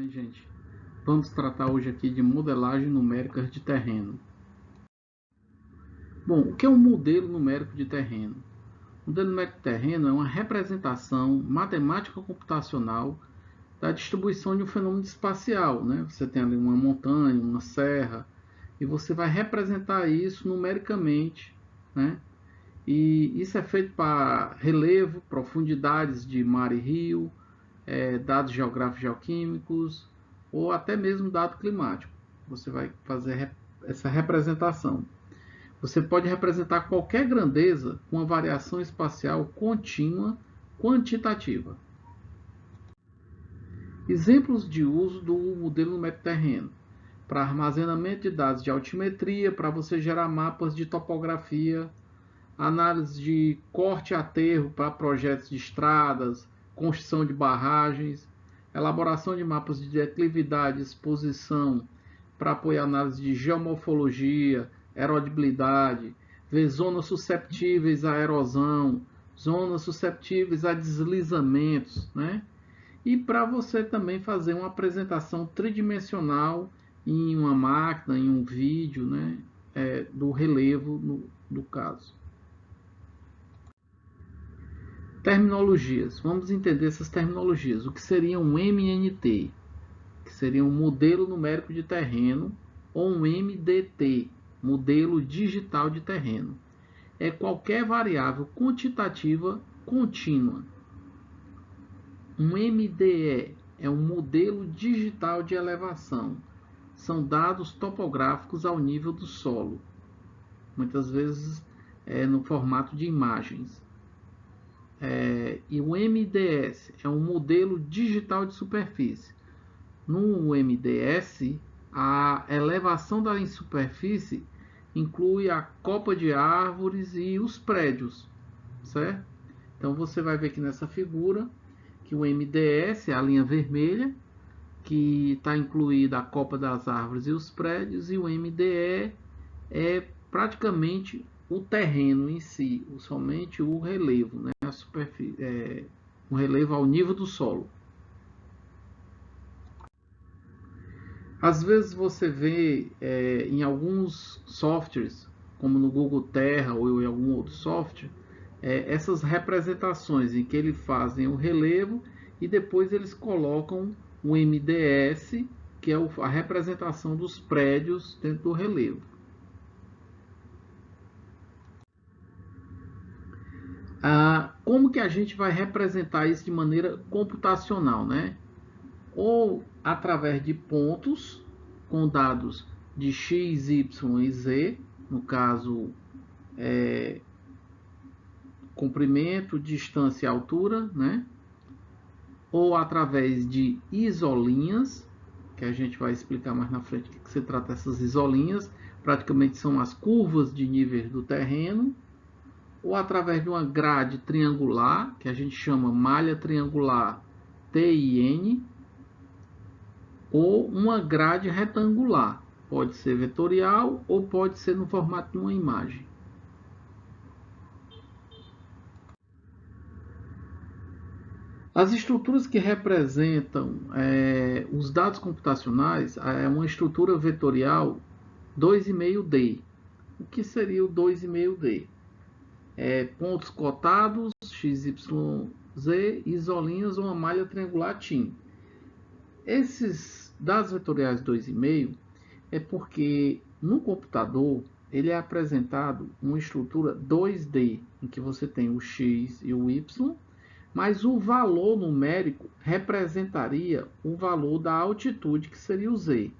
bem, gente? Vamos tratar hoje aqui de modelagem numérica de terreno. Bom, o que é um modelo numérico de terreno? O modelo numérico de terreno é uma representação matemática computacional da distribuição de um fenômeno espacial, né? Você tem ali uma montanha, uma serra, e você vai representar isso numericamente, né? E isso é feito para relevo, profundidades de mar e rio, dados geográficos e geoquímicos, ou até mesmo dado climático. Você vai fazer essa representação. Você pode representar qualquer grandeza com uma variação espacial contínua quantitativa. Exemplos de uso do modelo numérico terreno: para armazenamento de dados de altimetria, para você gerar mapas de topografia, análise de corte e aterro para projetos de estradas, construção de barragens, elaboração de mapas de declividade e exposição para apoiar análise de geomorfologia, erodibilidade, ver zonas susceptíveis à erosão, zonas susceptíveis a deslizamentos, né? E para você também fazer uma apresentação tridimensional em uma máquina, em um vídeo, né? Do relevo do caso. Terminologias. Vamos entender essas terminologias. O que seria um MNT? Que seria um modelo numérico de terreno, ou um MDT, modelo digital de terreno. É qualquer variável quantitativa contínua. Um MDE é um modelo digital de elevação. São dados topográficos ao nível do solo, muitas vezes no formato de imagens. E o MDS é um modelo digital de superfície. No MDS, a elevação da superfície inclui a copa de árvores e os prédios, certo? Então você vai ver aqui nessa figura que o MDS é a linha vermelha, que está incluída a copa das árvores e os prédios, e o MDE é praticamente o terreno em si, somente o relevo, né? A superfície, um relevo ao nível do solo. Às vezes você vê em alguns softwares, como no Google Terra ou em algum outro software, essas representações em que eles fazem o relevo e depois eles colocam o MDS, que é a representação dos prédios dentro do relevo. Como que a gente vai representar isso de maneira computacional, né? Ou através de pontos com dados de x, y e z, no caso comprimento, distância e altura, né? Ou através de isolinhas, que a gente vai explicar mais na frente o que se trata dessas isolinhas, praticamente são as curvas de nível do terreno, ou através de uma grade triangular, que a gente chama malha triangular TIN, ou uma grade retangular, pode ser vetorial ou pode ser no formato de uma imagem. As estruturas que representam os dados computacionais é uma estrutura vetorial 2,5D. O que seria o 2,5D? Pontos cotados, x, y, z, isolinhas ou uma malha triangular TIN. Esses dados vetoriais 2,5 é porque no computador ele é apresentado uma estrutura 2D, em que você tem o x e o y, mas o valor numérico representaria o valor da altitude, que seria o z.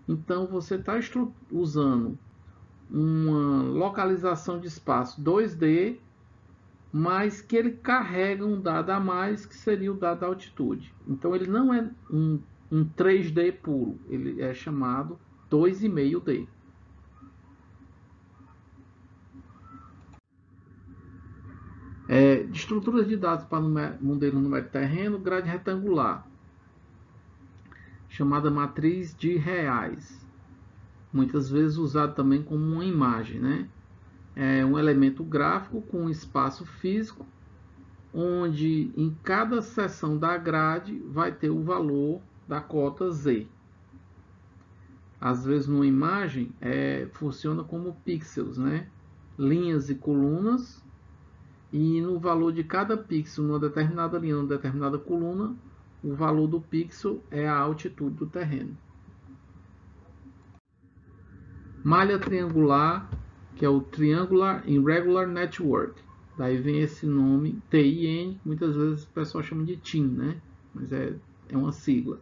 Então você está usando uma localização de espaço 2D, mas que ele carrega um dado a mais, que seria o dado da altitude. Então ele não é um 3D puro, ele é chamado 2,5D. De estruturas de dados para modelo numérico terreno, grade retangular, chamada matriz de reais, muitas vezes usado também como uma imagem, né? É um elemento gráfico com um espaço físico, onde em cada seção da grade vai ter o valor da cota Z. Às vezes, numa imagem, funciona como pixels, né? Linhas e colunas, e no valor de cada pixel, numa determinada linha, numa determinada coluna, o valor do pixel é a altitude do terreno. Malha triangular, que é o Triangular Irregular Network. Daí vem esse nome, TIN, muitas vezes o pessoal chama de TIN, né? Mas é uma sigla.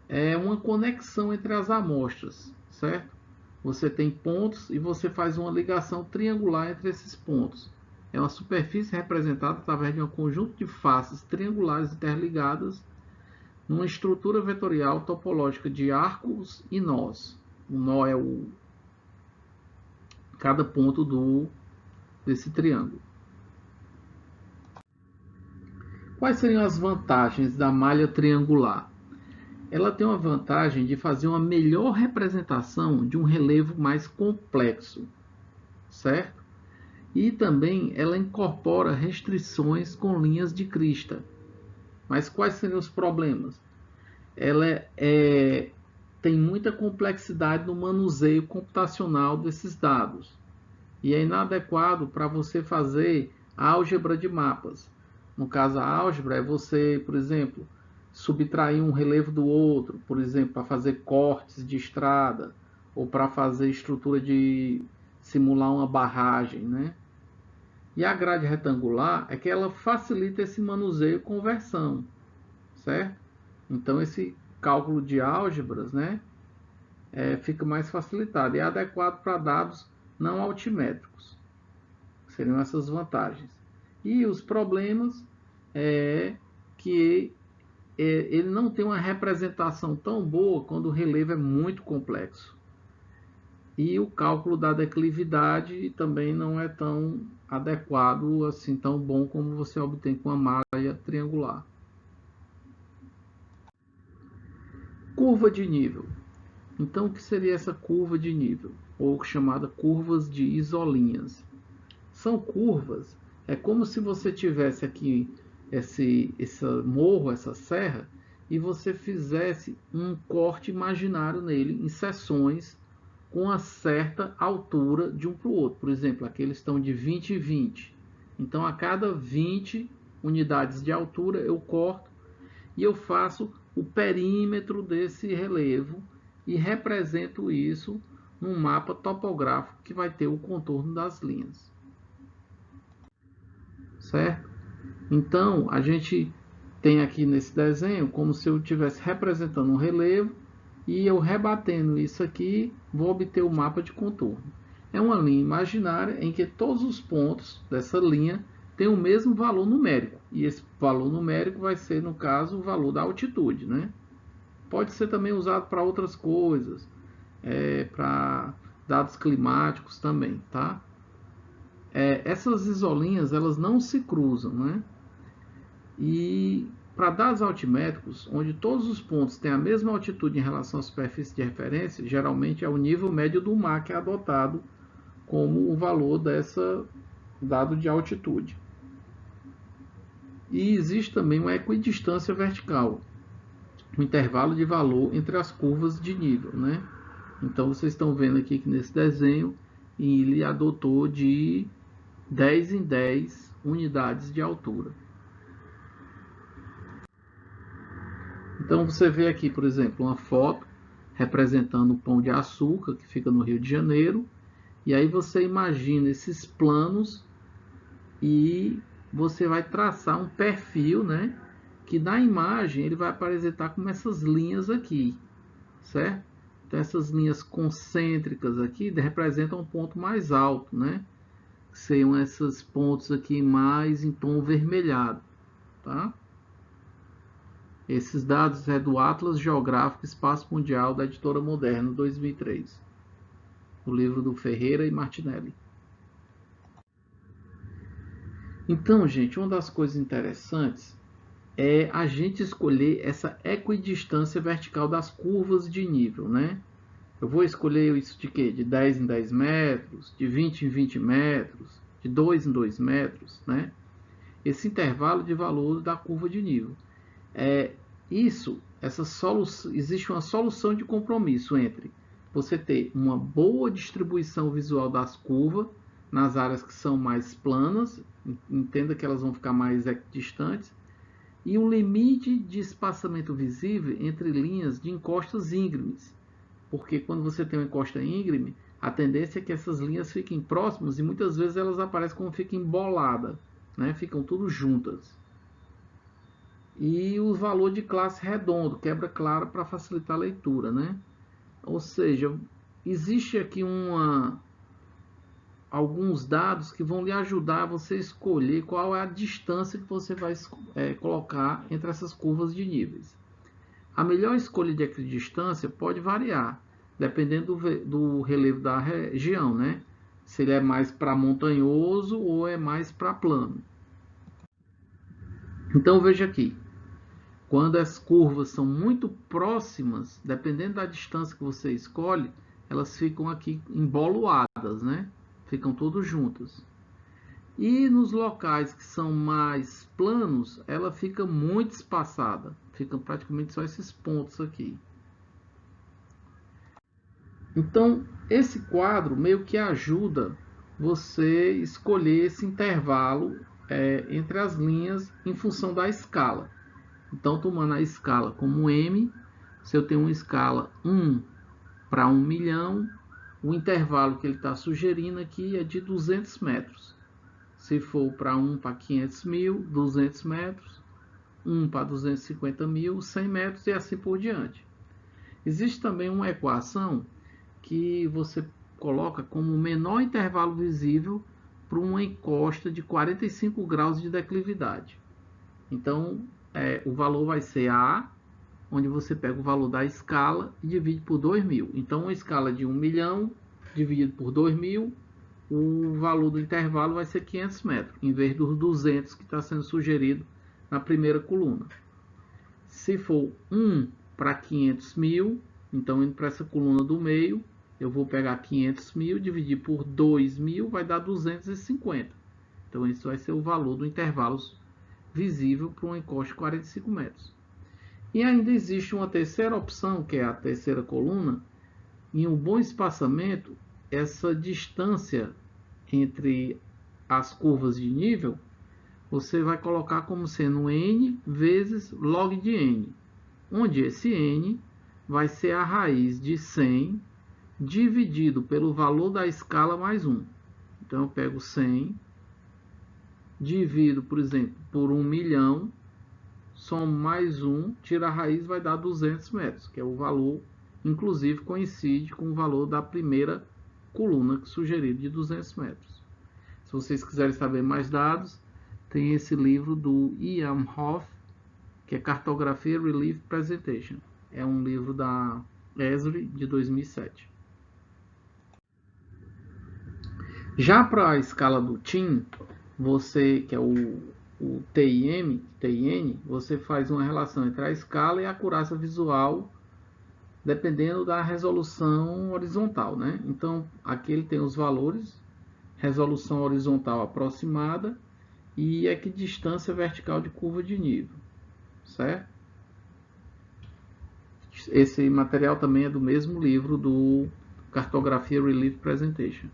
É uma conexão entre as amostras, certo? Você tem pontos e você faz uma ligação triangular entre esses pontos. É uma superfície representada através de um conjunto de faces triangulares interligadas numa estrutura vetorial topológica de arcos e nós. O nó é cada ponto desse triângulo. Quais seriam as vantagens da malha triangular? Ela tem uma vantagem de fazer uma melhor representação de um relevo mais complexo, certo? E também ela incorpora restrições com linhas de crista. Mas quais seriam os problemas? Ela tem muita complexidade no manuseio computacional desses dados e é inadequado para você fazer álgebra de mapas. No caso, a álgebra é você, por exemplo, subtrair um relevo do outro, por exemplo, para fazer cortes de estrada ou para fazer estrutura de simular uma barragem, né? E a grade retangular é que ela facilita esse manuseio e conversão, certo? Então esse cálculo de álgebras, né, fica mais facilitado e é adequado para dados não altimétricos. Seriam essas vantagens. E os problemas é que ele não tem uma representação tão boa quando o relevo é muito complexo. E o cálculo da declividade também não é tão adequado, assim, tão bom como você obtém com a malha triangular. Curva de nível. Então, o que seria essa curva de nível? Ou chamada curvas de isolinhas. São curvas, é como se você tivesse aqui esse morro, essa serra, e você fizesse um corte imaginário nele, em seções, com uma certa altura de um para o outro. Por exemplo, aqui eles estão de 20 e 20. Então, a cada 20 unidades de altura, eu corto e eu faço o perímetro desse relevo e represento isso num mapa topográfico que vai ter o contorno das linhas. Certo? Então, a gente tem aqui nesse desenho como se eu estivesse representando um relevo e eu rebatendo isso aqui, vou obter o mapa de contorno. É uma linha imaginária em que todos os pontos dessa linha têm o mesmo valor numérico. E esse valor numérico vai ser, no caso, o valor da altitude, né? Pode ser também usado para outras coisas, para dados climáticos também, tá? Essas isolinhas, elas não se cruzam, né? E para dados altimétricos, onde todos os pontos têm a mesma altitude em relação à superfície de referência, geralmente é o nível médio do mar que é adotado como o valor dessa dado de altitude. E existe também uma equidistância vertical, um intervalo de valor entre as curvas de nível, né? Então vocês estão vendo aqui que nesse desenho ele adotou de 10 em 10 unidades de altura. Então você vê aqui, por exemplo, uma foto representando o Pão de Açúcar, que fica no Rio de Janeiro, e aí você imagina esses planos e você vai traçar um perfil, né, que na imagem ele vai apresentar como essas linhas aqui, certo? Então essas linhas concêntricas aqui representam um ponto mais alto, né? Seriam esses pontos aqui mais em tom vermelhado, tá? Esses dados é do Atlas Geográfico Espaço Mundial da Editora Moderno, 2003. O livro do Ferreira e Martinelli. Então, gente, uma das coisas interessantes é a gente escolher essa equidistância vertical das curvas de nível, né? Eu vou escolher isso de quê? De 10 em 10 metros, de 20 em 20 metros, de 2 em 2 metros, né? Esse intervalo de valor da curva de nível. Isso existe uma solução de compromisso entre você ter uma boa distribuição visual das curvas nas áreas que são mais planas, entenda que elas vão ficar mais distantes, e um limite de espaçamento visível entre linhas de encostas íngremes, porque quando você tem uma encosta íngreme, a tendência é que essas linhas fiquem próximas e muitas vezes elas aparecem como ficam emboladas, né? Ficam tudo juntas. E o valor de classe redondo, quebra clara para facilitar a leitura, né? Ou seja, existe aqui alguns dados que vão lhe ajudar a você escolher qual é a distância que você vai colocar entre essas curvas de níveis. A melhor escolha de equidistância pode variar, dependendo do relevo da região, né? Se ele é mais para montanhoso ou é mais para plano. Então veja aqui, quando as curvas são muito próximas, dependendo da distância que você escolhe, elas ficam aqui emboloadas, né? Ficam todas juntas. E nos locais que são mais planos, ela fica muito espaçada. Ficam praticamente só esses pontos aqui. Então, esse quadro meio que ajuda você escolher esse intervalo entre as linhas em função da escala. Então, tomando a escala como M, se eu tenho uma escala 1 para 1 milhão, o intervalo que ele está sugerindo aqui é de 200 metros. Se for para 1 para 500 mil, 200 metros. 1 para 250 mil, 100 metros e assim por diante. Existe também uma equação que você coloca como o menor intervalo visível para uma encosta de 45 graus de declividade. Então, o valor vai ser A, onde você pega o valor da escala e divide por 2.000. Então, uma escala de 1 milhão dividido por 2.000, o valor do intervalo vai ser 500 metros, em vez dos 200 que está sendo sugerido na primeira coluna. Se for 1 para 500 mil, então indo para essa coluna do meio, eu vou pegar 500 mil, dividir por 2.000, vai dar 250. Então, isso vai ser o valor do intervalo visível para uma encosta de 45 metros. E ainda existe uma terceira opção, que é a terceira coluna. Em um bom espaçamento, essa distância entre as curvas de nível, você vai colocar como sendo n vezes log de n, onde esse n vai ser a raiz de 100 dividido pelo valor da escala mais 1. Então, eu pego 100, divido, por exemplo, por 1 milhão, somo mais 1, tira a raiz, vai dar 200 metros, que é o valor, inclusive coincide com o valor da primeira coluna sugerido de 200 metros. Se vocês quiserem saber mais dados, tem esse livro do Ian Hoff, que é Cartography Relief Presentation. É um livro da Esri de 2007. Já para a escala do TIM, você, que é o TIN, você faz uma relação entre a escala e a acurácia visual, dependendo da resolução horizontal, né? Então, aqui ele tem os valores, resolução horizontal aproximada e equidistância vertical de curva de nível, certo? Esse material também é do mesmo livro do Cartography Relief Presentation.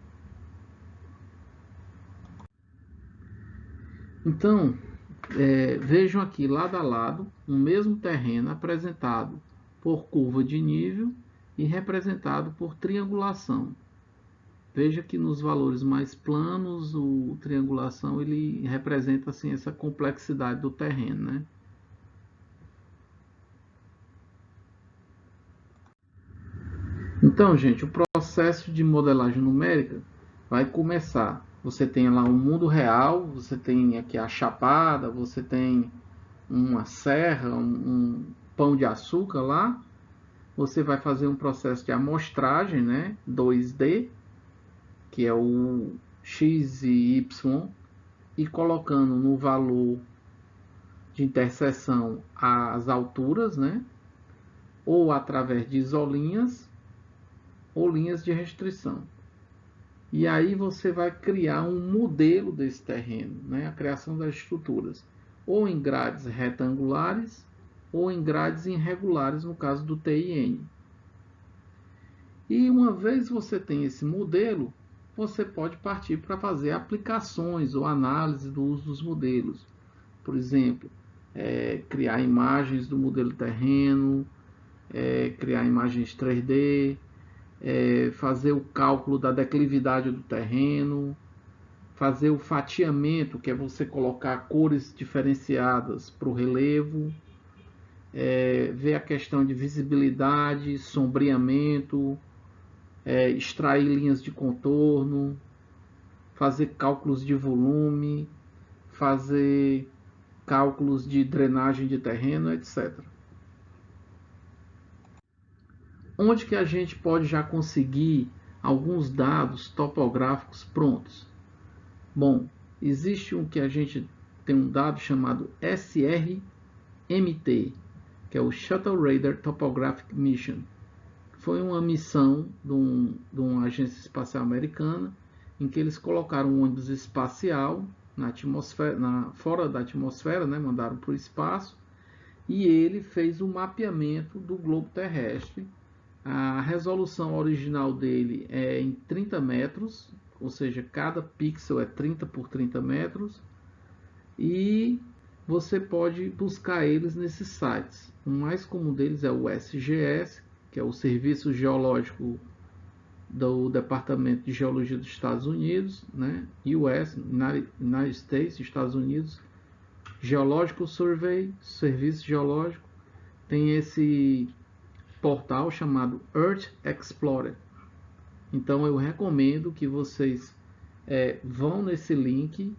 Então, vejam aqui lado a lado um mesmo terreno apresentado por curva de nível e representado por triangulação. Veja que nos valores mais planos, o triangulação ele representa assim essa complexidade do terreno, né? Então, gente, o processo de modelagem numérica vai começar. Você tem lá um mundo real, você tem aqui a chapada, você tem uma serra, um pão de açúcar lá. Você vai fazer um processo de amostragem, né? 2D, que é o x e y, e colocando no valor de interseção as alturas, né? Ou através de isolinhas ou linhas de restrição. E aí você vai criar um modelo desse terreno, né? A criação das estruturas, ou em grades retangulares ou em grades irregulares, no caso do TIN. E uma vez você tem esse modelo, você pode partir para fazer aplicações ou análise do uso dos modelos. Por exemplo, criar imagens do modelo terreno, criar imagens 3D, fazer o cálculo da declividade do terreno, fazer o fatiamento, que é você colocar cores diferenciadas para o relevo, ver a questão de visibilidade, sombreamento, extrair linhas de contorno, fazer cálculos de volume, fazer cálculos de drenagem de terreno, etc. Onde que a gente pode já conseguir alguns dados topográficos prontos? Bom, existe um que a gente tem um dado chamado SRMT, que é o Shuttle Radar Topographic Mission. Foi uma missão de uma agência espacial americana, em que eles colocaram um ônibus espacial na atmosfera, fora da atmosfera, né, mandaram para o espaço, e ele fez o mapeamento do globo terrestre. A resolução original dele é em 30 metros, ou seja, cada pixel é 30 por 30 metros, e você pode buscar eles nesses sites. O mais comum deles é o SGS, que é o Serviço Geológico do Departamento de Geologia dos Estados Unidos, né? US, United States, Estados Unidos, Geological Survey, Serviço Geológico. Tem esse portal chamado Earth Explorer. Então eu recomendo que vocês vão nesse link,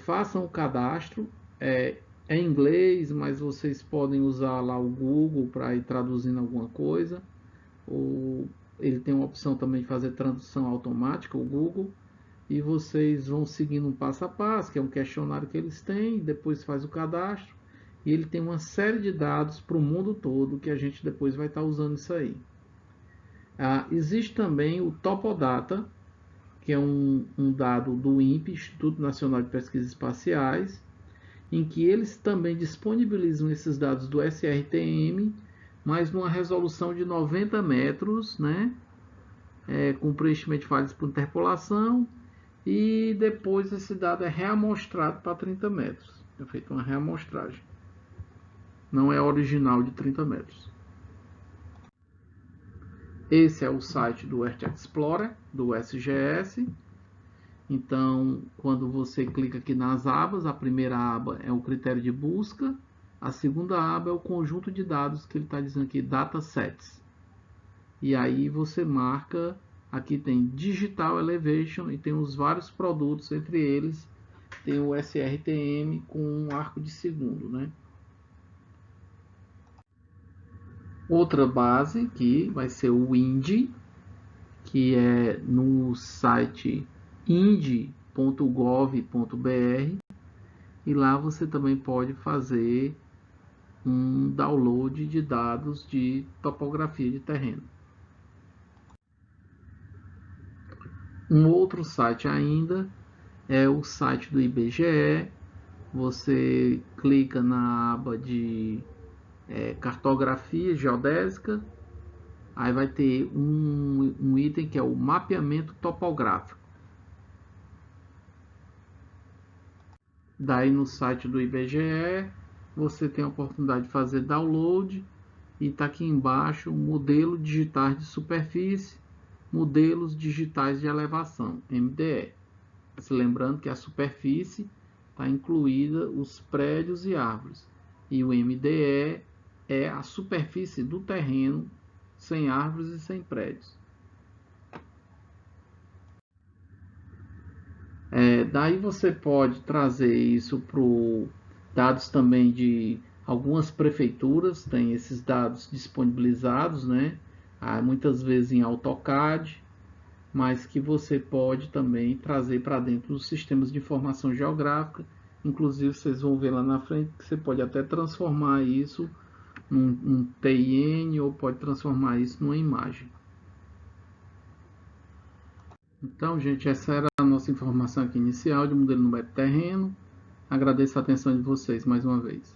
façam o cadastro. É em inglês, mas vocês podem usar lá o Google para ir traduzindo alguma coisa. Ele tem uma opção também de fazer tradução automática, o Google. E vocês vão seguindo um passo a passo, que é um questionário que eles têm, depois faz o cadastro. E ele tem uma série de dados para o mundo todo, que a gente depois vai estar usando isso aí. Existe também o Topodata, que é um dado do INPE, Instituto Nacional de Pesquisas Espaciais, em que eles também disponibilizam esses dados do SRTM, mas numa resolução de 90 metros, né? Com preenchimento de falhas por interpolação, e depois esse dado é reamostrado para 30 metros. É feita uma reamostragem. Não é original de 30 metros. Esse é o site do Earth Explorer, do SGS. Então, quando você clica aqui nas abas, a primeira aba é o critério de busca, a segunda aba é o conjunto de dados que ele está dizendo aqui, datasets. E aí você marca, aqui tem Digital Elevation e tem os vários produtos, entre eles tem o SRTM com um arco de segundo, né? Outra base que vai ser o INDI, que é no site indi.gov.br, e lá você também pode fazer um download de dados de topografia de terreno. Um outro site ainda é o site do IBGE. Você clica na aba de cartografia geodésica, aí vai ter um item que é o mapeamento topográfico. Daí no site do IBGE você tem a oportunidade de fazer download, e está aqui embaixo modelo digitais de superfície, modelos digitais de elevação, MDE. Se lembrando que a superfície está incluída os prédios e árvores, e o MDE é a superfície do terreno sem árvores e sem prédios. Daí você pode trazer isso para dados também de algumas prefeituras, tem esses dados disponibilizados, né? Muitas vezes em AutoCAD, mas que você pode também trazer para dentro dos sistemas de informação geográfica. Inclusive vocês vão ver lá na frente que você pode até transformar isso num TIN, ou pode transformar isso numa imagem. Então, gente, essa era a nossa informação aqui inicial de modelo numérico terreno. Agradeço a atenção de vocês mais uma vez.